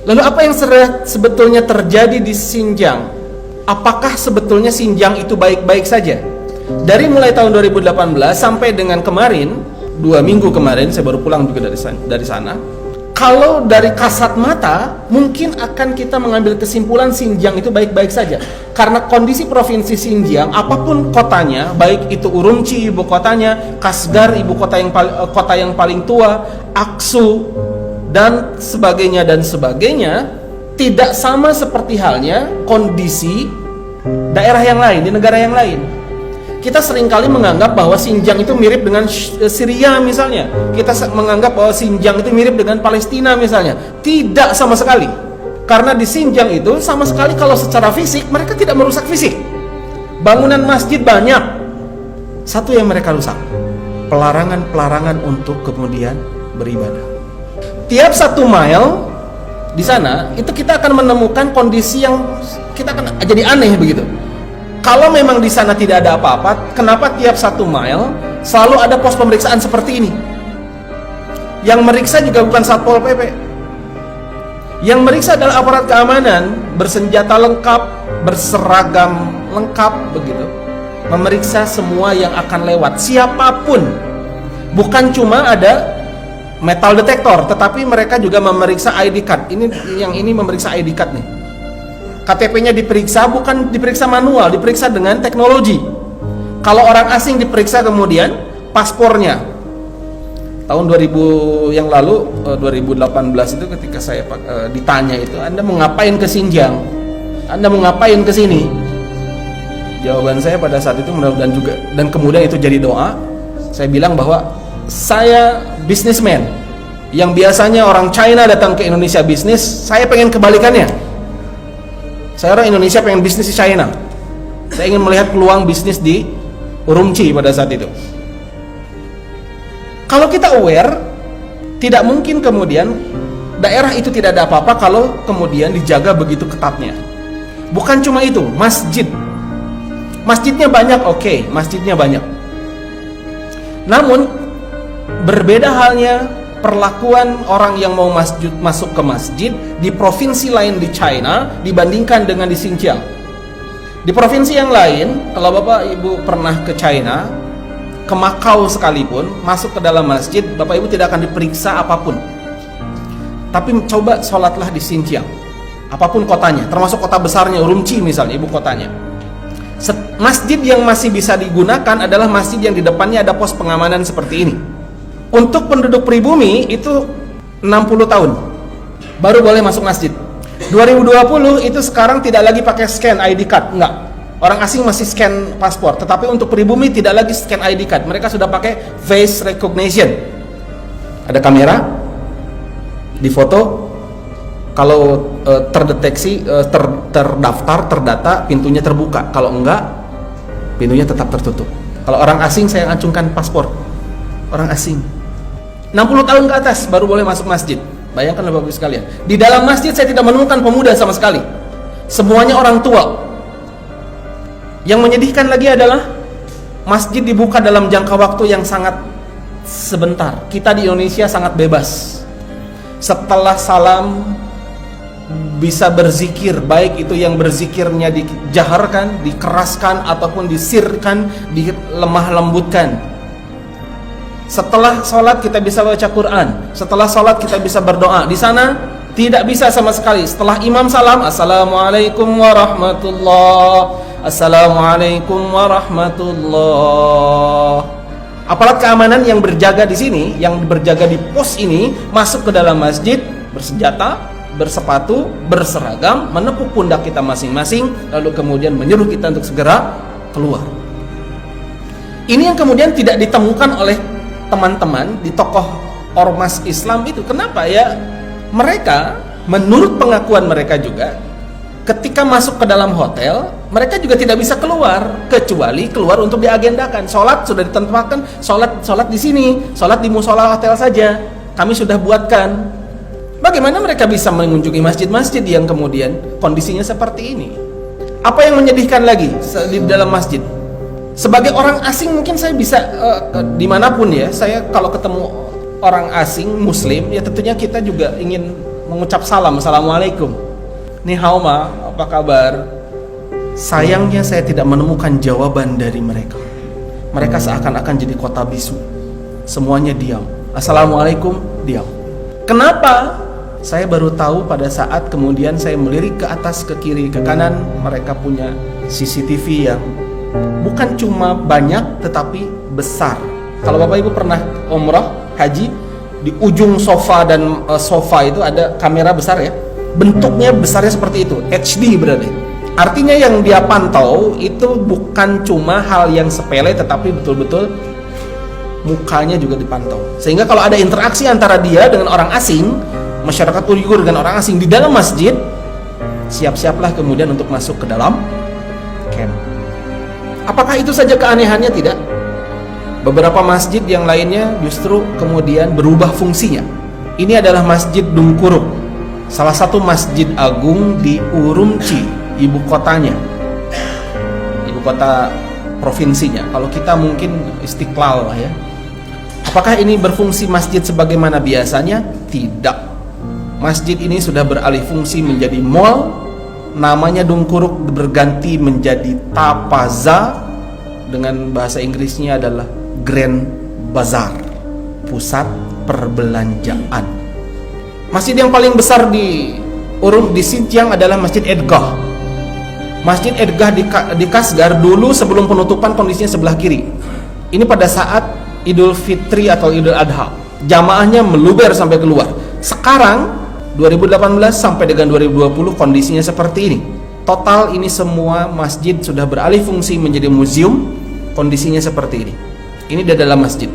Lalu apa yang sebetulnya terjadi di Xinjiang? Apakah sebetulnya Xinjiang itu baik-baik saja? Dari mulai tahun 2018 sampai dengan kemarin, 2 minggu kemarin, saya baru pulang juga dari sana. Kalau dari kasat mata, mungkin akan kita mengambil kesimpulan Xinjiang itu baik-baik saja. Karena kondisi provinsi Xinjiang, apapun kotanya, baik itu Urumqi ibu kotanya, Kashgar ibu kota yang paling tua, Aksu dan sebagainya, tidak sama seperti halnya kondisi daerah yang lain, di negara yang lain. Kita seringkali menganggap bahwa Xinjiang itu mirip dengan Syria misalnya. Kita menganggap bahwa Xinjiang itu mirip dengan Palestina misalnya. Tidak sama sekali. Karena di Xinjiang itu sama sekali kalau secara fisik mereka tidak merusak fisik. Bangunan masjid banyak. Satu yang mereka rusak, pelarangan-pelarangan untuk kemudian beribadah. Tiap 1 mile di sana itu kita akan menemukan kondisi yang kita akan jadi aneh begitu. Kalau memang di sana tidak ada apa-apa, kenapa tiap 1 mile selalu ada pos pemeriksaan seperti ini? Yang meriksa juga bukan Satpol PP. Yang meriksa adalah aparat keamanan, bersenjata lengkap, berseragam lengkap begitu. Memeriksa semua yang akan lewat, siapapun. Bukan cuma ada metal detektor, tetapi mereka juga memeriksa ID card. Ini memeriksa ID card nih. KTP-nya diperiksa, bukan diperiksa manual, diperiksa dengan teknologi. Kalau orang asing diperiksa kemudian paspornya. Tahun 2000 yang lalu, 2018 itu ketika saya ditanya itu, Anda mau ngapain ke Xinjiang? Anda mau ngapain ke sini? Jawaban saya pada saat itu mudah-mudahan juga, dan kemudian itu jadi doa. Saya bilang bahwa saya businessman yang biasanya orang China datang ke Indonesia bisnis, saya pengen kebalikannya. Saya orang Indonesia pengen bisnis di China. Saya ingin melihat peluang bisnis di Urumqi pada saat itu. Kalau kita aware, tidak mungkin kemudian daerah itu tidak ada apa-apa kalau kemudian dijaga begitu ketatnya. Bukan cuma itu, masjid. Masjidnya banyak, oke, masjidnya banyak. Namun berbeda halnya perlakuan orang yang mau masuk ke masjid di provinsi lain di China dibandingkan dengan di Xinjiang. Di provinsi yang lain, kalau Bapak Ibu pernah ke China, ke Macau sekalipun, masuk ke dalam masjid, Bapak Ibu tidak akan diperiksa apapun. Tapi coba sholatlah di Xinjiang, apapun kotanya, termasuk kota besarnya Urumqi misalnya, ibu kotanya. Masjid yang masih bisa digunakan adalah masjid yang di depannya ada pos pengamanan seperti ini. Untuk penduduk pribumi itu 60 tahun baru boleh masuk masjid. 2020 itu sekarang tidak lagi pakai scan ID card, enggak. Orang asing masih scan paspor, tetapi untuk pribumi tidak lagi scan ID card. Mereka sudah pakai face recognition. Ada kamera, difoto, kalau terdeteksi, terdaftar, terdata, pintunya terbuka. Kalau enggak, pintunya tetap tertutup. Kalau orang asing saya acungkan paspor. Orang asing 60 tahun ke atas baru boleh masuk masjid. Bayangkan Bapak Ibu sekalian. Di dalam masjid saya tidak menemukan pemuda sama sekali. Semuanya orang tua. Yang menyedihkan lagi adalah masjid dibuka dalam jangka waktu yang sangat sebentar. Kita di Indonesia sangat bebas. Setelah salam bisa berzikir, baik itu yang berzikirnya dijaharkan, dikeraskan ataupun disirkan, dilemah lembutkan. Setelah sholat kita bisa baca Quran. Setelah sholat kita bisa berdoa. Di sana tidak bisa sama sekali. Setelah imam salam, Assalamualaikum warahmatullah, Assalamualaikum warahmatullah. Aparat keamanan yang berjaga di sini, yang berjaga di pos ini, masuk ke dalam masjid bersenjata, bersepatu, berseragam, menepuk pundak kita masing-masing, lalu kemudian menyuruh kita untuk segera keluar. Ini yang kemudian tidak ditemukan oleh teman-teman di tokoh ormas Islam itu. Kenapa ya? Mereka, menurut pengakuan mereka juga, ketika masuk ke dalam hotel, mereka juga tidak bisa keluar kecuali keluar untuk diagendakan. Sholat sudah ditentukan, sholat di sini, sholat di musola hotel saja. Kami sudah buatkan. Bagaimana mereka bisa mengunjungi masjid-masjid yang kemudian kondisinya seperti ini? Apa yang menyedihkan lagi di dalam masjid? Sebagai orang asing mungkin saya bisa dimanapun ya, saya kalau ketemu orang asing Muslim ya tentunya kita juga ingin mengucap salam, assalamualaikum, ni hao ma, apa kabar? Sayangnya saya tidak menemukan jawaban dari mereka. Mereka seakan-akan jadi kota bisu. Semuanya diam. Assalamualaikum, diam. Kenapa? Saya baru tahu pada saat kemudian saya melirik ke atas, ke kiri, ke kanan. Mereka punya CCTV yang bukan cuma banyak tetapi besar. Kalau Bapak Ibu pernah umrah, haji, di ujung sofa dan sofa itu ada kamera besar ya. Bentuknya besarnya seperti itu, HD berarti. Artinya yang dia pantau itu bukan cuma hal yang sepele, tetapi betul-betul mukanya juga dipantau. Sehingga kalau ada interaksi antara dia dengan orang asing, masyarakat Uyghur dengan orang asing di dalam masjid, siap-siaplah kemudian untuk masuk ke dalam camp. Apakah itu saja keanehannya? Tidak. Beberapa masjid yang lainnya justru kemudian berubah fungsinya. Ini adalah Masjid Dungkuruk, salah satu masjid agung di Urumqi, ibu kotanya, ibu kota provinsinya. Kalau kita mungkin Istiqlal lah ya. Apakah ini berfungsi masjid sebagaimana biasanya? Tidak. Masjid ini sudah beralih fungsi menjadi mall. Namanya Dungkuruk berganti menjadi Tapaza, dengan bahasa Inggrisnya adalah Grand Bazaar, pusat perbelanjaan. Masjid yang paling besar di Xinjiang adalah Masjid Edgah. Masjid Edgah di Kashgar dulu sebelum penutupan kondisinya sebelah kiri. Ini pada saat Idul Fitri atau Idul Adha, jamaahnya meluber sampai keluar. Sekarang 2018 sampai dengan 2020 kondisinya seperti ini. Total ini semua masjid sudah beralih fungsi menjadi museum. Kondisinya seperti ini. Ini di dalam masjid.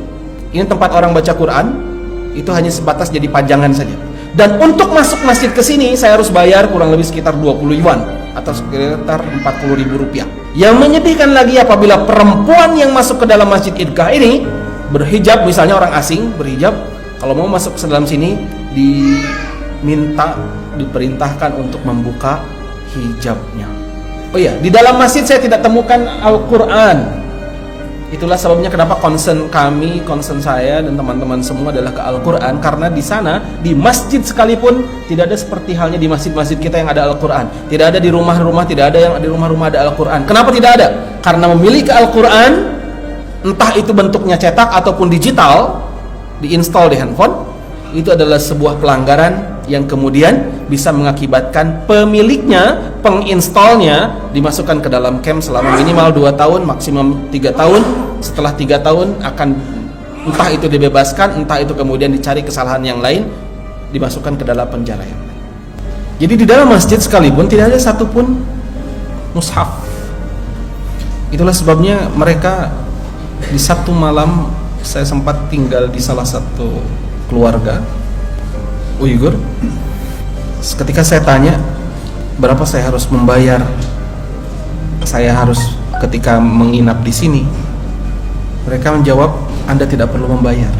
Ini tempat orang baca Quran. Itu hanya sebatas jadi pajangan saja. Dan untuk masuk masjid ke sini saya harus bayar kurang lebih sekitar 20 yuan atau sekitar 40.000 rupiah. Yang menyedihkan lagi apabila perempuan yang masuk ke dalam Masjid Edgah ini berhijab, misalnya orang asing berhijab, kalau mau masuk ke dalam sini diperintahkan untuk membuka hijabnya. Oh iya, di dalam masjid saya tidak temukan Al-Quran. Itulah sebabnya kenapa concern saya dan teman-teman semua adalah ke Al-Quran. Karena di sana, di masjid sekalipun, tidak ada seperti halnya di masjid-masjid kita yang ada Al-Quran. Tidak ada di rumah-rumah, tidak ada yang di rumah-rumah ada Al-Quran. Kenapa tidak ada? Karena memiliki Al-Quran, entah itu bentuknya cetak ataupun digital, diinstal di handphone, itu adalah sebuah pelanggaran yang kemudian bisa mengakibatkan pemiliknya, penginstalnya dimasukkan ke dalam camp selama minimal 2 tahun, maksimum 3 tahun. Setelah 3 tahun akan entah itu dibebaskan, entah itu kemudian dicari kesalahan yang lain, dimasukkan ke dalam penjara yang lain. Jadi di dalam masjid sekalipun tidak ada satupun mushaf. Itulah sebabnya mereka di satu malam saya sempat tinggal di salah satu keluarga Uyghur. Ketika saya tanya berapa saya harus membayar, saya harus ketika menginap di sini, mereka menjawab, Anda tidak perlu membayar,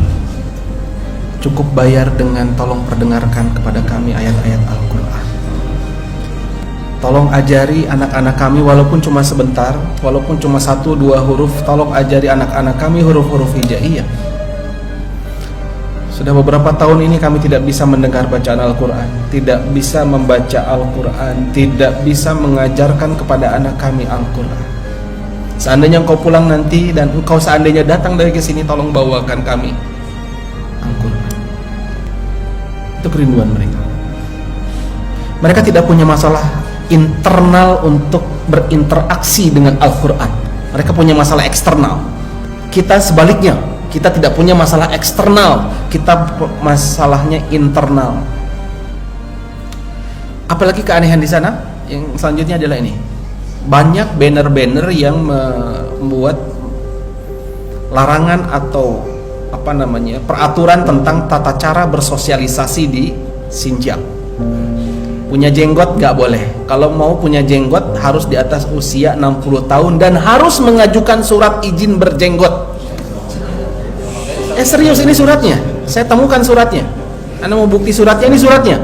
cukup bayar dengan tolong perdengarkan kepada kami ayat-ayat Al-Quran. Tolong ajari anak-anak kami walaupun cuma sebentar, walaupun cuma 1-2 huruf, tolong ajari anak-anak kami huruf-huruf hijaiyah. Sudah beberapa tahun ini kami tidak bisa mendengar bacaan Al-Quran, tidak bisa membaca Al-Quran, tidak bisa mengajarkan kepada anak kami Al-Quran. Seandainya engkau pulang nanti dan engkau seandainya datang dari ke sini, tolong bawakan kami Al-Quran. Itu kerinduan mereka. Mereka tidak punya masalah internal untuk berinteraksi dengan Al-Quran. Mereka punya masalah eksternal. Kita sebaliknya, kita tidak punya masalah eksternal, kita masalahnya internal. Apalagi keanehan di sana, yang selanjutnya adalah ini. Banyak banner-banner yang membuat larangan atau peraturan tentang tata cara bersosialisasi di Xinjiang. Punya jenggot gak boleh. Kalau mau punya jenggot harus di atas usia 60 tahun dan harus mengajukan surat izin berjenggot. Serius, ini suratnya. Saya temukan suratnya. Anda mau bukti suratnya, ini suratnya.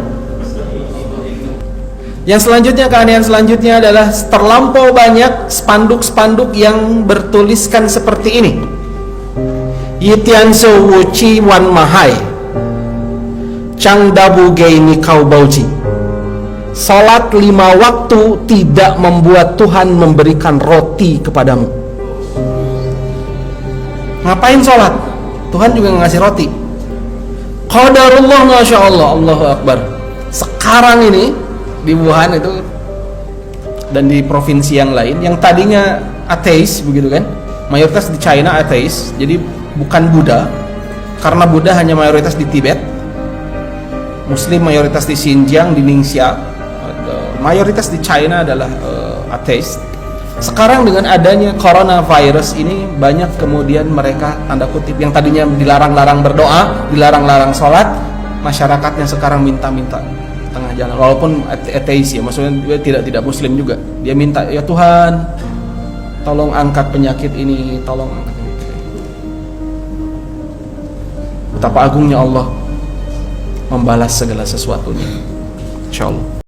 Yang selanjutnya, keanehan selanjutnya adalah terlampau banyak spanduk-spanduk yang bertuliskan seperti ini. Yitian so wuci wan mahai. Changdabu Geini Kau Bauji. Salat 5 waktu tidak membuat Tuhan memberikan roti kepadamu. Ngapain sholat? Tuhan juga ngasih roti. Qadarullah, Masya Allah, Allahu Akbar. Sekarang ini di Wuhan itu dan di provinsi yang lain yang tadinya ateis begitu kan, mayoritas di China ateis, jadi bukan Buddha, karena Buddha hanya mayoritas di Tibet, Muslim mayoritas di Xinjiang, di Ningxia, mayoritas di China adalah ateis. Sekarang dengan adanya coronavirus ini, banyak kemudian mereka tanda kutip yang tadinya dilarang-larang berdoa, dilarang-larang sholat, masyarakatnya sekarang minta-minta tengah jalan, walaupun ateis ya, maksudnya dia tidak Muslim juga, dia minta, ya Tuhan tolong angkat penyakit ini, tolong angkat penyakit ini. Betapa agungnya Allah membalas segala sesuatunya, insyaallah.